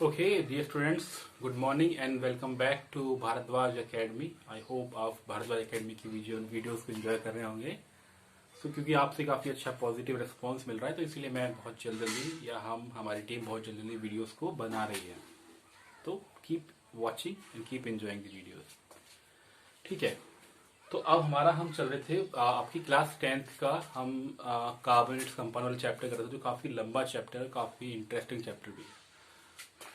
Okay dear students, good morning and welcome back to Bhardwaj academy. I hope आप Bhardwaj academy की videos को enjoy कर रहे होंगे। क्योंकि आपसे काफ़ी अच्छा पॉजिटिव रिस्पांस मिल रहा है, तो इसलिए मैं बहुत जल्दी या हमारी टीम बहुत जल्दी वीडियोस को बना रही है। तो keep watching and keep enjoying the videos. ठीक है, तो अब हम चल रहे थे आपकी क्लास 10th का हम कार्बोनेट्स कंपाउंड वाले चैप्टर कर रहे थे, जो काफ़ी लंबा चैप्टर है, काफ़ी इंटरेस्टिंग चैप्टर भी है।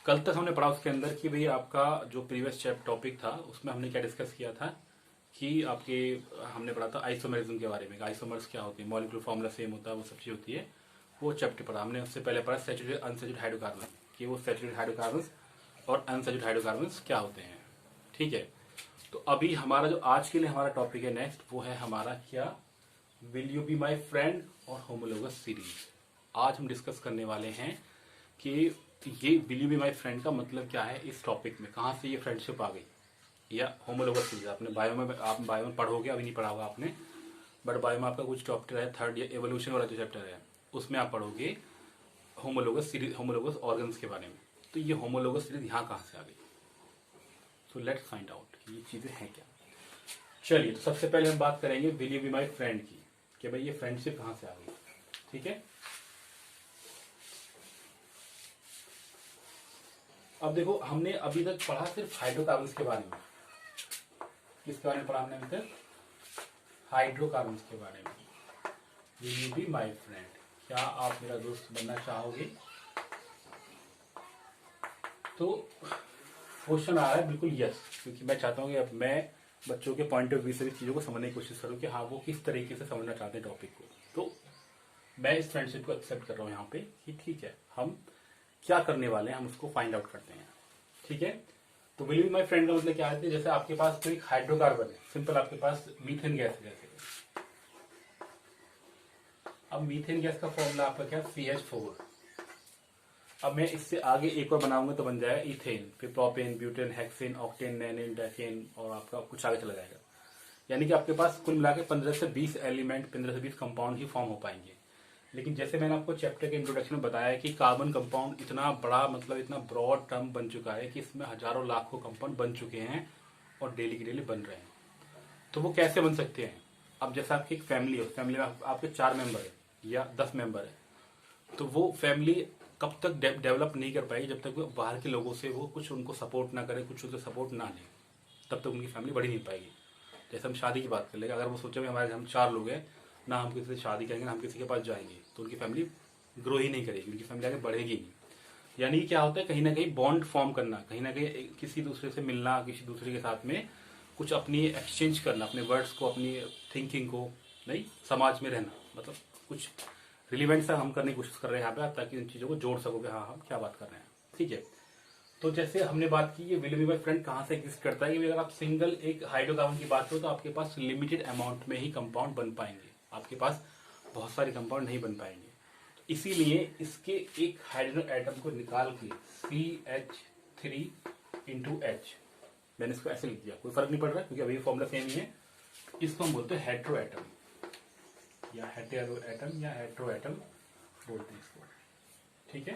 कल तक हमने पढ़ा उसके अंदर कि भाई आपका जो प्रीवियस टॉपिक था उसमें हमने क्या डिस्कस किया था कि आपके हमने पढ़ा था आइसोमरिज्म के बारे में। आइसोमर्स क्या होते हैं, मॉलिक्यूलर फॉर्मूला सेम होता है, वो सब चीज होती है। वो चैप्टर पढ़ा हमने। उससे पहले पढ़ा सैचुरेटेड अनसैचुरेटेड हाइड्रोकार्बन, कि वो सैचुरेटेड हाइड्रोकार्बन और अनसैचुरेटेड हाइड्रोकार्बन क्या होते हैं। ठीक है, तो अभी हमारा जो आज के लिए हमारा टॉपिक है नेक्स्ट, वो है हमारा क्या, will you be my friend और होमोलोगस सीरीज। आज हम डिस्कस करने वाले हैं कि ये will you be my friend का मतलब क्या है इस टॉपिक में, कहाँ से ये फ्रेंडशिप आ गई, या होमोलोगस सीरीज। आपने आप बायो में पढ़ोगे, अभी नहीं पढ़ा होगा आपने, बट बायो में आपका कुछ चैप्टर है, थर्ड या एवोल्यूशन वाला जो चैप्टर है, उसमें आप पढ़ोगे होमोलोगस सीरीज, होमोलोगस ऑर्गन्स के बारे में। तो ये होमोलोगस सीरीज यहाँ कहाँ से आ गई, सो लेट्स फाइंड आउट ये चीजें हैं क्या। चलिए, तो सबसे पहले हम बात करेंगे will you be my friend की, कि भाई ये फ्रेंडशिप कहाँ से आ गई। ठीक है, अब देखो, हमने अभी तक पढ़ा सिर्फ हाइड्रोकार्बन्स के बारे में। किसके बारे में पढ़ा हमने अभी तक? हाइड्रोकार्बन्स के बारे में। Will you be my friend, क्या आप मेरा दोस्त बनना चाहोगे? तो क्वेश्चन आ रहा है बिल्कुल यस, क्योंकि मैं चाहता हूँ कि अब मैं बच्चों के पॉइंट ऑफ व्यू से चीजों को समझने की कोशिश करूँ कि हाँ वो किस तरीके से समझना चाहते हैं टॉपिक को। तो मैं इस फ्रेंडशिप को एक्सेप्ट कर रहा हूँ यहाँ पे कि ठीक है, हम क्या करने वाले हैं हम उसको फाइंड आउट करते हैं। ठीक है, तो विल बी माई फ्रेंड का मतलब क्या है, जैसे आपके पास कोई हाइड्रोकार्बन है, सिंपल आपके पास मीथेन गैस है जैसे। अब मीथेन गैस का फॉर्मूला आपका क्या, CH4। अब मैं इससे आगे एक और बनाऊंगा तो बन जाएगा इथेन, फिर propane, butane, hexane, octane, nonane, decane, और आपका कुछ आगे चला जाएगा। यानी कि आपके पास कुल मिलाकर 15 से 20 एलिमेंट, 15 से 20 कंपाउंड ही फॉर्म हो पाएंगे। लेकिन जैसे मैंने आपको चैप्टर के इंट्रोडक्शन में बताया कि कार्बन कंपाउंड इतना बड़ा, मतलब इतना ब्रॉड टर्म बन चुका है कि इसमें हजारों लाखों कंपाउंड बन चुके हैं और डेली की डेली बन रहे हैं। तो वो कैसे बन सकते हैं? अब जैसे आपकी एक फैमिली है, फैमिली में आपके 4 मेंबर है या 10 मेंबर है, तो वो फैमिली कब तक डेवलप नहीं कर पाएगी जब तक वो बाहर के लोगों से वो कुछ उनको सपोर्ट ना करे, कुछ उनसे सपोर्ट ना ले, तब तक उनकी फैमिली बढ़ी नहीं पाएगी। जैसे हम शादी की बात कर लेंगे, अगर वो सोचे हमारे हम 4 लोग हैं ना, हम किसी से शादी करेंगे ना हम किसी के पास जाएंगे, तो उनकी फैमिली ग्रो ही नहीं करेगी, उनकी फैमिली आगे बढ़ेगी नहीं। यानी कि क्या होता है, कहीं ना कहीं बॉन्ड फॉर्म करना, कहीं ना कहीं किसी दूसरे से मिलना, किसी दूसरे के साथ में कुछ अपनी एक्सचेंज करना, अपने वर्ड्स को, अपनी थिंकिंग को, नहीं समाज में रहना, मतलब कुछ रिलीवेंट सा हम करने की कोशिश कर रहे हैं यहाँ पे, ताकि उन चीजों को जोड़ सकोगे, हाँ हम क्या बात कर रहे हैं। ठीक है, तो जैसे हमने बात की ये विल बी माई फ्रेंड कहाँ से एग्जिस्ट करता है कि अगर आप सिंगल एक हाइड्रोकार्बन की बात करो तो आपके पास लिमिटेड अमाउंट में ही कंपाउंड बन पाएंगे, आपके पास बहुत सारे कंपाउंड नहीं बन पाएंगे। तो इसीलिए इसके एक हाइड्रोजन एटम को निकाल के CH3 × H, मैंने इसको ऐसे लिख दिया, कोई फर्क नहीं पड़ रहा क्योंकि अभी फॉर्मूला सेम ही है। इसको हम बोलते हैं हेटेरो एटम या हेटेरो एटम या हेटेरो एटम बोलते हैं इसको। ठीक है,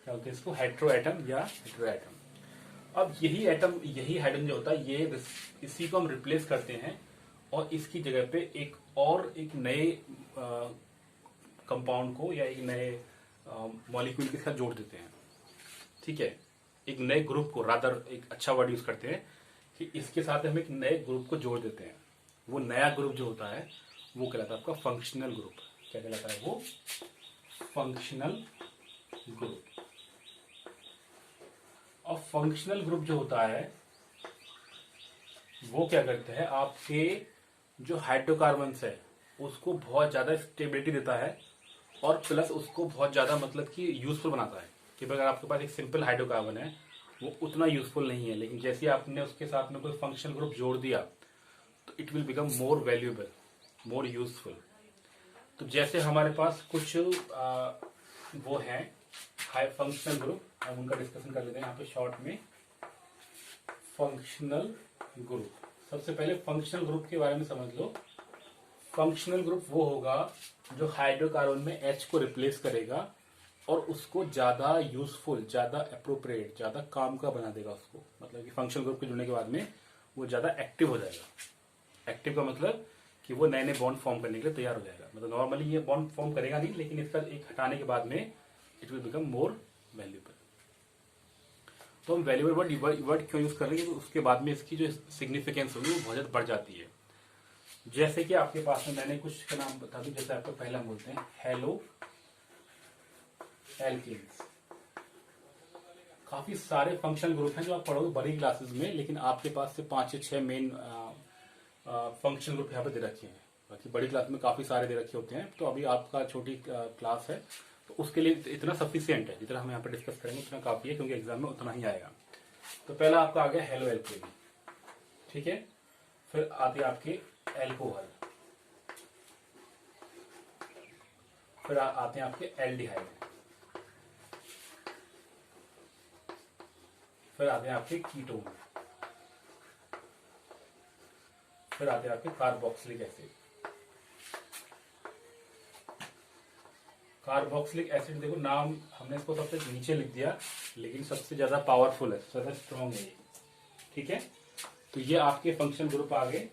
क्या बोलते हैं इसको, हेटेरो एटम या हेटेरो एटम। अब यही एटम, यही हाइड्रोजन जो होता है, ये इसी को हम रिप्लेस करते हैं और इसकी जगह पे एक नए कंपाउंड को या एक नए मॉलिक्यूल के साथ जोड़ देते हैं। ठीक है, एक नए ग्रुप को, रादर एक अच्छा वर्ड यूज करते हैं कि इसके साथ हम एक नए ग्रुप को जोड़ देते हैं। वो नया ग्रुप जो होता है वो कहलाता है आपका फंक्शनल ग्रुप। क्या कहलाता है वो? Functional group. और फंक्शनल ग्रुप जो होता है वो क्या करते हैं, आपके जो हाइड्रोकार्बन्स है उसको बहुत ज्यादा स्टेबिलिटी देता है और प्लस उसको बहुत ज्यादा मतलब कि यूजफुल बनाता है। कि अगर आपके पास एक सिंपल हाइड्रोकार्बन है वो उतना यूजफुल नहीं है, लेकिन जैसे आपने उसके साथ में कोई फंक्शनल ग्रुप जोड़ दिया तो it will become more valuable, more useful. तो जैसे हमारे पास कुछ वो है फंक्शनल ग्रुप, हम उनका डिस्कशन कर लेते हैं यहाँ पे शॉर्ट में। फंक्शनल ग्रुप, सबसे पहले फंक्शनल ग्रुप के बारे में समझ लो। फंक्शनल ग्रुप वो होगा जो हाइड्रोकार्बन में H को रिप्लेस करेगा और उसको ज्यादा यूजफुल, ज्यादा अप्रोप्रिएट, ज्यादा काम का बना देगा उसको। मतलब कि फंक्शनल ग्रुप के जुड़ने के बाद में वो ज्यादा एक्टिव हो जाएगा। एक्टिव का मतलब कि वो नए नए बॉन्ड फॉर्म करने के लिए तैयार हो जाएगा। मतलब नॉर्मली ये बॉन्ड फॉर्म करेगा नहीं, लेकिन इसका एक हटाने के बाद में it will become more valuable. तो हम वैल्यूएबल वर्ड क्यों यूज कर रहे हैं, तो उसके बाद में इसकी जो सिग्निफिकेंस होगी वो बहुत ज्यादा बढ़ जाती है। जैसे कि आपके पास में मैंने कुछ का नाम बता दूं, जैसे आपको पहला बोलते हैं हेलो एल्केन्स। काफी सारे फंक्शनल ग्रुप हैं जो आप पढ़ोगे बड़ी क्लासेस में, लेकिन आपके पास से 5 या 6 मेन फंक्शनल ग्रुप यहाँ पे दे रखे हैं। बाकी बड़ी क्लास में काफी सारे दे रखे होते हैं। तो अभी आपका छोटी क्लास है तो उसके लिए इतना सफिशियंट है, जितना हम यहाँ पे डिस्कस करेंगे उतना काफी है, क्योंकि एग्जाम में उतना ही आएगा। तो पहला आपका आ गया हेलो एल्केन, ठीक है। फिर आते आपके एल्कोहल, फिर आते हैं आपके एल्डिहाइड, फिर आते हैं आपके कीटोन, फिर आते हैं आपके कार्बोक्सिलिक एसिड। कार्बोक्सिलिक एसिड देखो नाम हमने इसको सबसे नीचे लिख दिया, लेकिन सबसे ज्यादा पावरफुल है, सबसे स्ट्रॉन्ग है ये, ठीक है। तो ये आपके फंक्शन ग्रुप आ गए।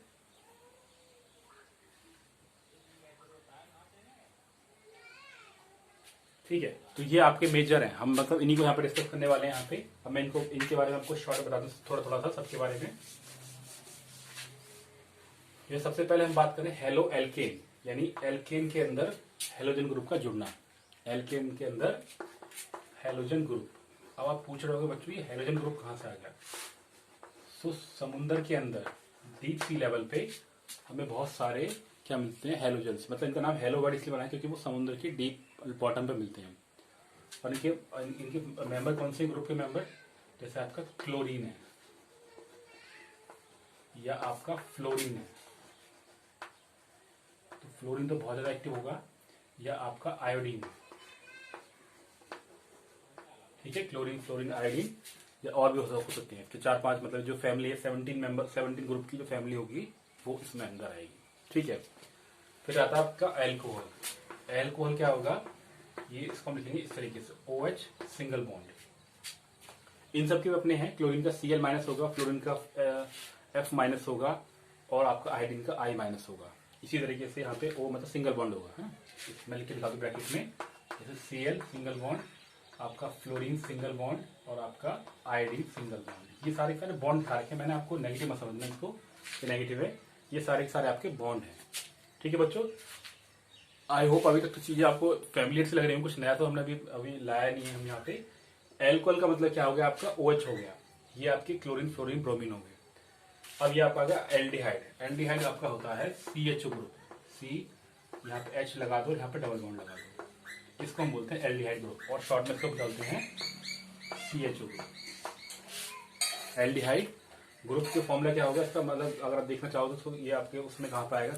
ठीक है, तो ये आपके मेजर हैं। हम मतलब इन्हीं को यहाँ पे डिस्कस करने वाले हैं यहाँ पे। अब मैं इनको इनके बारे में आपको शॉर्ट बता दूं थोड़ा थोड़ा सा सबके बारे में। ये सबसे पहले हम बात करें हेलो एल्केन, यानी एल्केन के अंदर हेलोजन ग्रुप का जुड़ना। एल्केन के अंदर हेलोजन ग्रुप। अब आप पूछ रहे होगे बच्चों ये हेलोजन ग्रुप कहां से आ गया। तो समुद्र के अंदर डीप सी लेवल पे हमें बहुत सारे क्या मिलते हैं, हेलोजन्स। मतलब इनका नाम हेलो वर्ड इसलिए बना है क्योंकि वो समुद्र की डीप बॉटम पे मिलते हैं। और इनके मेंबर कौन से ग्रुप के मेंबर, जैसे आपका क्लोरीन है या आपका फ्लोरीन है, तो फ्लोरीन तो बहुत ज्यादा एक्टिव होगा, या आपका आयोडीन, ठीक है। क्लोरीन, फ्लोरीन, आयोडीन, या और भी हो सकती है। तो 4-5 मतलब जो फैमिली है 17 ग्रुप की जो फैमिली होगी वो इसमें अंदर आएगी, ठीक है। फिर आता है आपका एल्कोहल। एल्कोहल क्या होगा, ये इसको हम लिखेंगे इस तरीके से OH सिंगल बॉन्ड। इन सब के अपने हैं। क्लोरीन का Cl माइनस होगा, फ्लोरीन का F माइनस होगा, और आपका आयोडीन का I माइनस होगा। इसी तरीके से यहाँ पे O मतलब सिंगल बॉन्ड होगा। मैं लिख के दिखा दूं ब्रैकेट में, जैसे Cl सिंगल बॉन्ड, आपका फ्लोरीन सिंगल बॉन्ड, और आपका आयोडीन सिंगल बॉन्ड। ये सारे बॉन्ड दिखा रखे हैं मैंने आपको, नेगेटिव मत समझना इसको, ये नेगेटिव है। ये सारे आपके बॉन्ड हैं, ठीक है बच्चों। आई होप अभी तक तो चीजें आपको फैमिलियर से लग रही हैं। कुछ नया तो हमने अभी लाया नहीं है हम यहाँ पे। एल्कोहल का मतलब क्या हो गया आपका, OH हो गया। ये आपके क्लोरीन, फ्लोरीन, ब्रोमीन हो गए। अब ये आपका आ गया एल्डिहाइड। एल्डिहाइड आपका होता है CHO ग्रुप। C यहाँ पे H लगा दो, यहाँ पे डबल बॉन्ड लगा दो, इसको हम बोलते हैं एल्डिहाइड ग्रुप, और शॉर्ट में इसको बोलते हैं CHO ग्रुप। एल्डिहाइड ग्रुप के फॉर्मूला क्या होगा इसका, मतलब अगर आप देखना चाहो तो ये आपके उसमें कहाँ पे आएगा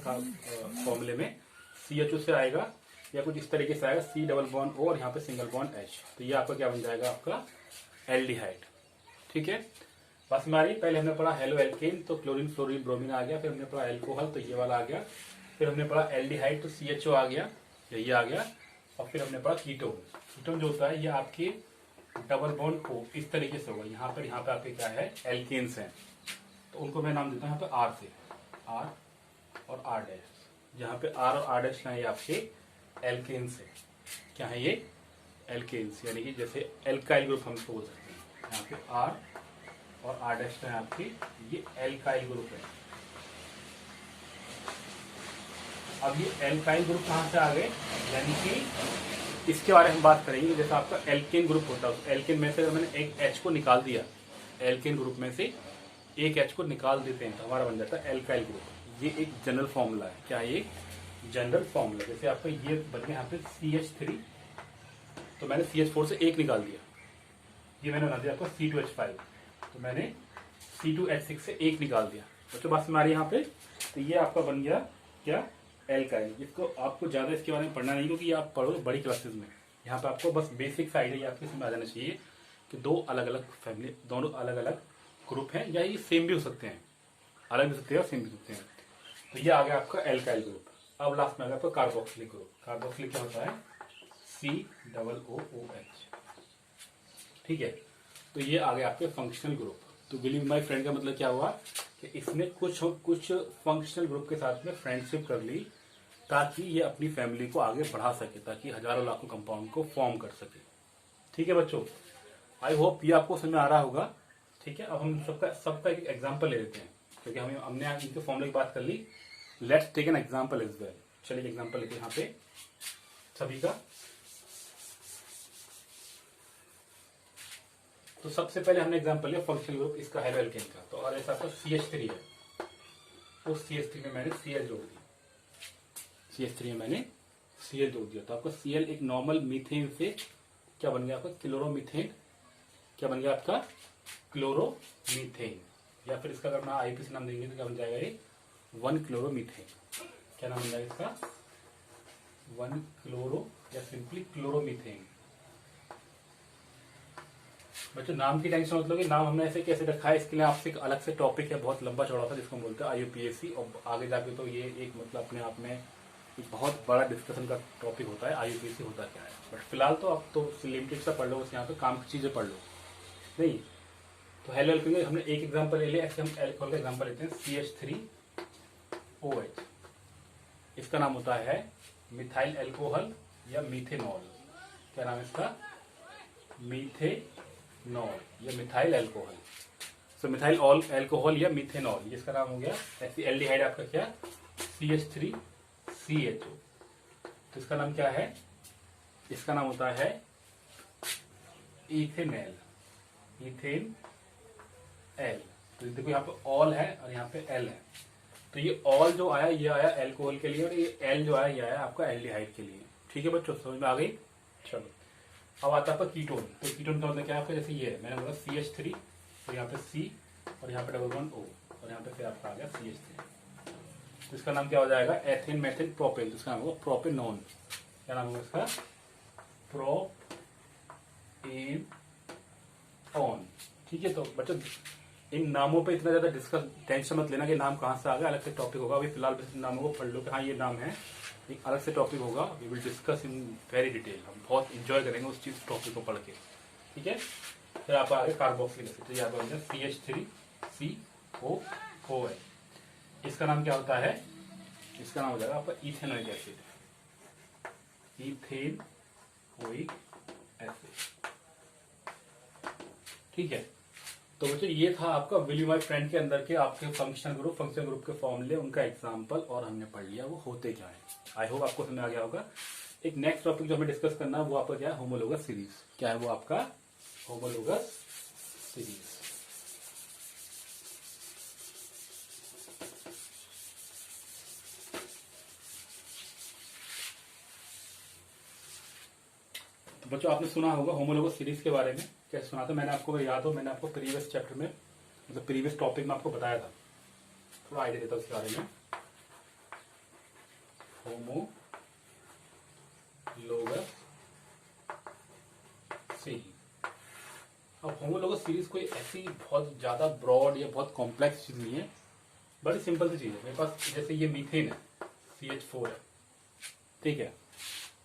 फॉर्मूले में, CHO से आएगा, या कुछ इस तरीके से आएगा, C डबल बॉन्ड O और यहाँ पे सिंगल बॉन्ड H। तो ये आपका क्या बन जाएगा, आपका एल्डिहाइड, ठीक है। बस हमारी पहले हमने पढ़ा हेलो एल्केन, तो क्लोरीन, फ्लोरीन, ब्रोमीन आ गया। फिर हमने पढ़ा एल्कोहल, तो ये वाला आ गया। फिर हमने पढ़ा एल्डिहाइड, तो CHO आ गया, ये आ गया। और फिर हमने पढ़ा कीटोन। कीटोन जो होता है ये आपके डबल बॉन्ड O इस तरीके से होगा। यहाँ पे आपके क्या है, एल्केन्स हैं, तो उनको मैं नाम देता हूँ यहाँ पे R से, R और R डैश। जहाँ पे R और R डैश है ये आपके एल्केन्स है। क्या है ये, एल्केन्स, यानी कि जैसे एल्काइल ग्रुप हम इसको बोल सकते हैं। यहाँ पे R और R डैश है आपके, ये एल्काइल ग्रुप है। अब ये एल्काइल ग्रुप कहाँ से आ गए, यानी कि इसके बारे में हम बात करेंगे। जैसे आपका एल्केन ग्रुप होता है, एल्केन में से अगर मैंने एक H को निकाल दिया, एल्केन ग्रुप में से एक H को निकाल देते हैं तो हमारा बन जाता है एल्काइल ग्रुप। ये एक जनरल फॉर्मूला है। क्या है, जनरल फॉर्मूला। जैसे आपका ये बन गया यहाँ पे CH3, तो मैंने CH4 से एक निकाल दिया, ये मैंने बना दिया आपको C2H5, तो मैंने C2H6 से एक निकाल दिया। बच्चों बात हमारे यहाँ पे, तो ये आपका बन गया क्या, एल्काइल। इसको आपको ज्यादा इसके बारे में पढ़ना नहीं, क्योंकि आप पढ़ोगे बड़ी क्लासेस में। यहाँ पे आपको बस बेसिक आइडिया आपके इसमें आ जाना चाहिए कि दो अलग अलग फैमिली, दोनों अलग अलग ग्रुप हैं, या ये सेम भी हो सकते हैं, अलग भी सकते हैं और सेम भी सकते हैं। तो ये आ गया आपका एल्काइल ग्रुप। अब लास्ट में आ गया आपका कार्बोक्सिलिक ग्रुप। कार्बोक्सिलिक क्या होता है, COOH। ठीक है, तो ये आ गया आपके फंक्शनल ग्रुप। तो बिलीव माय फ्रेंड का मतलब क्या हुआ कि इसने कुछ फंक्शनल ग्रुप के साथ में फ्रेंडशिप कर ली ताकि ये अपनी फैमिली को आगे बढ़ा सके, ताकि हजारों लाखों कंपाउंड को फॉर्म कर सके। ठीक है बच्चों, आई होप ये आपको समझ में आ रहा होगा। ठीक है, अब हम सबका एक एग्जाम्पल ले लेते हैं, क्योंकि हमने इनके फॉर्मूले की बात कर ली। Let's take an example as well. चलिए एग्जाम्पल लेते हैं यहाँ पे सभी का। तो सबसे पहले हमने एग्जाम्पल लिया फंक्शनल ग्रुप इसका हेलो एल्केन का। तो अगर ऐसा आपका CH3 है, उस CH3 में मैंने Cl जोड़ दिया, CH3 में मैंने Cl जोड़ दिया। तो आपका Cl एक नॉर्मल मीथेन से क्या बन गया आपका क्लोरोमीथेन। क्या बन गया आपका क्लोरोमीथेन, या फिर इसका अगर मैं IUPAC नाम देंगे तो क्या बन जाएगा ये 1 क्लोरोमीथेन। क्या नाम बन जाएगा इसका 1 क्लोरो या सिंपली क्लोरोमीथेन। बच्चों नाम की टेंशन मतलब कि नाम हमने ऐसे कैसे रखा है, इसके लिए आपसे एक अलग से टॉपिक है बहुत लंबा चौड़ा सा, जिसको हम बोलते हैं IUPAC। और आगे जाके तो ये एक मतलब अपने आप में एक बहुत बड़ा डिस्कशन का टॉपिक होता है IUPAC होता क्या है। बट फिलहाल तो आप तो लिमिटेड सा पढ़ लो, यहाँ पे काम की चीजें पढ़ लो। नहीं तो हेलो एल्केन हमने एक एग्जाम्पल ले लिया, ऐसे हम एल्कोहल का एग्जाम्पल लेते हैं CH3OH। इसका नाम होता है मिथाइल एल्कोहल या मीथेनॉल। क्या नाम है इसका मीथेनॉल या मिथाइल एल्कोहल। सो मिथाइल एल्कोहल या मीथेनॉल, इसका नाम हो गया। ऐसी एल्डिहाइड आपका क्या CH3CHO। तो इसका नाम क्या है, इसका नाम होता है इथेनॉल, इथेन एल। तो देखो यहाँ पे ऑल है और यहाँ पे एल है। तो ये ऑल जो आया ये आया एल्कोहल के लिए, और ये एल जो आया ये आया आपका एल्डिहाइड के लिए। ठीक है बच्चों, समझ में आ गई। चलो अब आता है आपका कीटोन। तो कीटोन का मतलब क्या है आपका, जैसे ये है मैंने बोला CH3 और यहाँ पे C और यहाँ पे डबल बॉन्ड O और यहाँ पे फिर आपका आ गया CH3। तो इसका नाम क्या हो जाएगा एथेन मेथिन प्रोपेन। तो इसका नाम होगा प्रोपेनॉन। क्या नाम होगा इसका प्रोपेनॉन। ठीक है, तो बच्चों इन नामों पे इतना ज्यादा डिस्कस टेंशन मत लेना कि नाम कहाँ से आ गया, अलग से टॉपिक होगा। अभी फिलहाल बस नामों को पढ़ लो कि हाँ ये नाम है, एक अलग से टॉपिक होगा। We will discuss in very detail. हम बहुत इंजॉय करेंगे उस चीज टॉपिक को पढ़ के। ठीक है, फिर आप आगे कार्बोक्सिलिक एसिड। तो यहाँ पर CH3COOH। इसका नाम क्या होता है, इसका नाम हो जाएगा आपका इथेनोइक एसिड, इथेनोइक एसिड। ठीक है, तो बच्चों ये था आपका विल यू माय फ्रेंड के अंदर के आपके फंक्शनल ग्रुप के फॉर्मूले, उनका एग्जांपल और हमने पढ़ लिया वो होते क्या है। आई होप आपको समझ आ गया होगा। एक नेक्स्ट टॉपिक जो हमें डिस्कस करना है वो आपका क्या है होमोलोगस सीरीज। क्या है वो आपका होमोलोगस सीरीज। तो बच्चों आपने सुना होगा होमोलोगस सीरीज के बारे में। कैसे सुना था मैंने आपको, याद हो मैंने आपको प्रीवियस चैप्टर में मतलब प्रीवियस टॉपिक में आपको बताया था। थोड़ा आइडिया देता हूं उसके बारे में। Homologous series. अब होमोलोगस सीरीज कोई ऐसी बहुत ज्यादा ब्रॉड या बहुत कॉम्प्लेक्स चीज नहीं है, बड़ी सिंपल सी चीज है। मेरे पास जैसे ये मीथेन है CH4 है, ठीक है।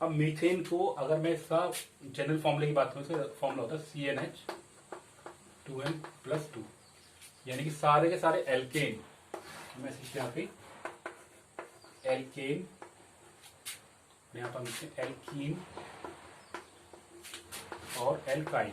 अब मीथेन को अगर मैं इसका जनरल फॉर्मूले की बात करूं, इसका फॉर्मूला होता है CnH2n+2, यानी कि सारे के सारे एल्केन, मैं यहाँ पे एल्केन, यहाँ पर एल्कीन और एल्काइन।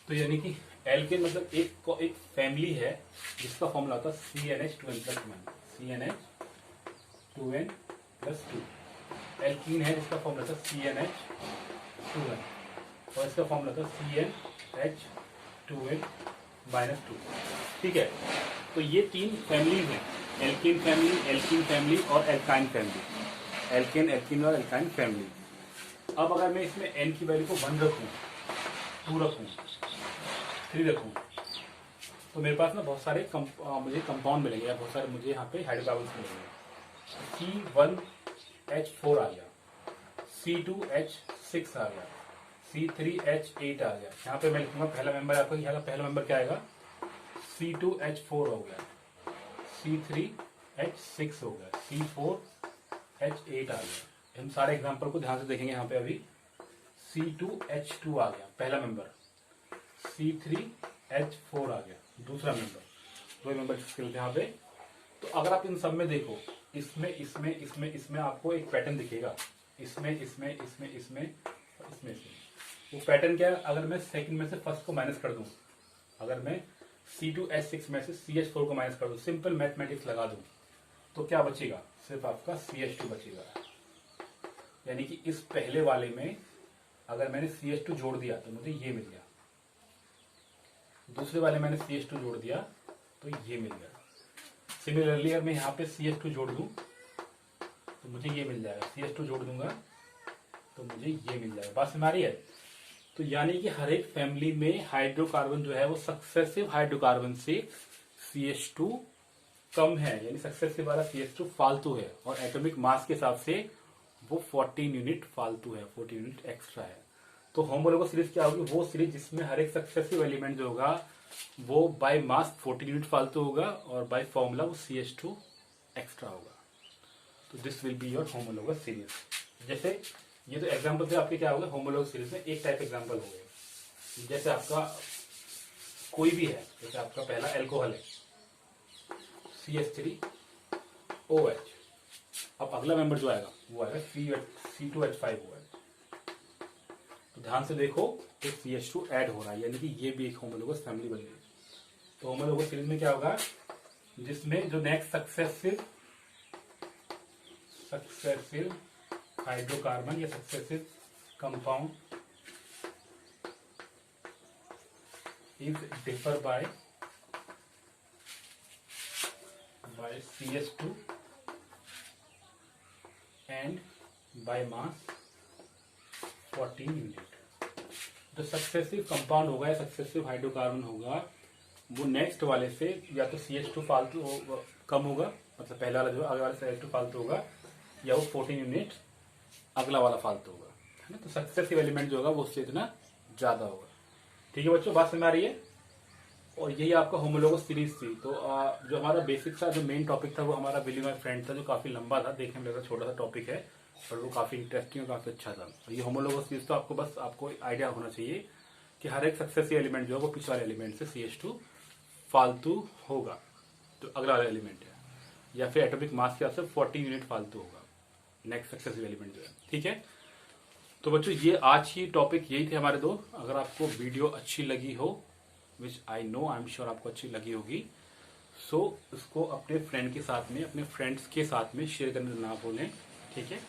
तो यानी कि एल्केन मतलब एक फैमिली है जिसका फॉर्मूला होता है CnH2n+1, CnH2n+2। एल्कीन है जिसका फॉर्मूला था CnH2n और इसका फॉर्मूला था CnH2n-2। ठीक है, तो ये तीन फैमिलीज हैं, एल्कीन फैमिली और एल्काइन फैमिली। एल्केन, एल्कीन और एल्काइन फैमिली। अब अगर मैं इसमें n की वैल्यू को 1 रखूं, 2 रखूं, 3 रखूं, तो मेरे पास ना बहुत सारे मुझे कंपाउंड मिलेंगे या बहुत सारे मुझे यहाँ पे हाइड्रोकार्बन्स मिलेंगे। C1H4 आ गया, C2H6 आ गया, C3H8 आ गया। यहाँ पे मैं लिखूंगा पहला मेंबर, आपका यहाँ का पहला मेंबर क्या आएगा C2H4 हो गया, C3H6 हो गया, H8 आ गया। हम सारे एग्जाम्पल को ध्यान से देखेंगे। यहाँ पे अभी C2H2 आ गया पहला मेंबर, C3H4 आ गया दूसरा मेंबर, दो मेंबर चलते हैं यहाँ पे। तो अगर आप इन सब में देखो, इसमें इसमें इसमें इसमें आपको एक पैटर्न दिखेगा, इसमें इसमें इसमें इसमें और इसमें इसमें। वो पैटर्न क्या है? अगर मैं सेकंड में से फर्स्ट को माइनस कर दूं, अगर मैं C2H6 में से CH4 को माइनस कर दूं, सिंपल मैथमेटिक्स लगा दूं, तो क्या बचेगा? सिर्फ आपका CH2 बचेगा। यानी कि इस पहले वाले में अगर मैंने CH2 जोड़ दिया तो मुझे ये मिल गया, दूसरे वाले मैंने CH2 जोड़ दिया तो ये मिल गया। सिमिलरली अगर मैं यहाँ पे CH2 जोड़ दूं तो मुझे ये मिल जाएगा, CH2 जोड़ दूंगा तो मुझे ये मिल जाएगा। बात समझ आ रही है? तो यानी कि हर एक फैमिली में हाइड्रोकार्बन जो है वो सक्सेसिव हाइड्रोकार्बन से CH2 कम है, यानी सक्सेसिव वाला CH2 फालतू है, और एटॉमिक मास के हिसाब से वो 14 यूनिट फालतू है, 14 यूनिट एक्स्ट्रा है। तो होमोलोगस सीरीज क्या होगी? वो सीरीज जिसमें हर एक सक्सेसिव एलिमेंट जो होगा वो बाय मास 14 यूनिट फालतू होगा और बाय फॉर्मूला वो CH2 एक्स्ट्रा होगा। तो this will be your homologous series. जैसे ये तो एग्जांपल से आपके क्या होगा होमोलोगस सीरीज में, एक टाइप एग्जांपल हो गए। जैसे आपका कोई भी है, जैसे आपका पहला एल्कोहल है CH3OH, अब अगला मेंबर जो आएगा वो आएगा C2H5OH। तो ध्यान से देखो, एक CH2 ऐड हो रहा है, यानी कि ये भी एक होमोलोगस फैमिली बन गई। तो होमोलोगस सीरीज में क्या होगा? जिसमें जो नेक्स्ट सक्सेसिव हाइड्रोकार्बन या successive compound is differ by CH2 and by mass 14 unit. जो सक्सेसिव कंपाउंड होगा या सक्सेसिव हाइड्रोकार्बन होगा वो नेक्स्ट वाले से या तो CH2 फालतू कम होगा, मतलब पहला वाला जो आगे वाला CH2 फालतू होगा, या वो 14 यूनिट अगला वाला फालतू होगा, है ना। तो सक्सेसिव एलिमेंट जो होगा वो उससे इतना ज्यादा होगा। ठीक है बच्चों, बात समझ आ रही है? और यही आपका होमोलोगस सीरीज थी। तो जो हमारा बेसिक सा जो मेन टॉपिक था वो हमारा विल माय फ्रेंड था, जो काफी लंबा था, देखने में लगा छोटा सा टॉपिक है पर वो काफी इंटरेस्टिंग और काफी अच्छा था। और ये होमोलोगस सीरीज तो आपको बस आपको आइडिया होना चाहिए कि हर एक सक्सेसिव एलिमेंट जो है वो पिछले वाले एलिमेंट से CH2 फालतू होगा, तो अगला वाला एलिमेंट है, या फिर एटॉमिक मास के हिसाब से 14 यूनिट फालतू होगा नेक्स्ट सक्सेसिव एलिमेंट जो है। ठीक है, तो बच्चों ये आज की टॉपिक यही थे हमारे दो। अगर आपको वीडियो अच्छी लगी हो, which I know, I am sure आपको अच्छी लगी होगी, सो इसको अपने फ्रेंड के साथ में, अपने फ्रेंड्स के साथ में शेयर करने ना भूलें। ठीक है,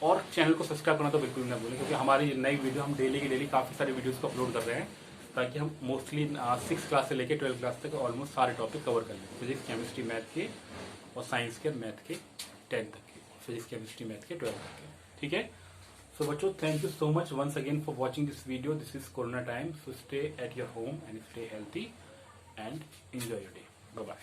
और चैनल को सब्सक्राइब करना तो बिल्कुल ना भूलें, क्योंकि हमारी नई वीडियो हम डेली की डेली काफ़ी सारी वीडियोस को अपलोड कर रहे हैं, ताकि हम मोस्टली 6 क्लास से लेकर 12 क्लास तक ऑलमोस्ट सारे टॉपिक कवर कर लें, फिजिक्स केमिस्ट्री मैथ के और साइंस के, मैथ के 10 तक के, फिजिक्स केमिस्ट्री मैथ के 12 तक के। ठीक है, so बच्चों, thank you so much once again for watching this video. This is Corona time, so stay at your home and stay healthy and enjoy your day. Bye bye.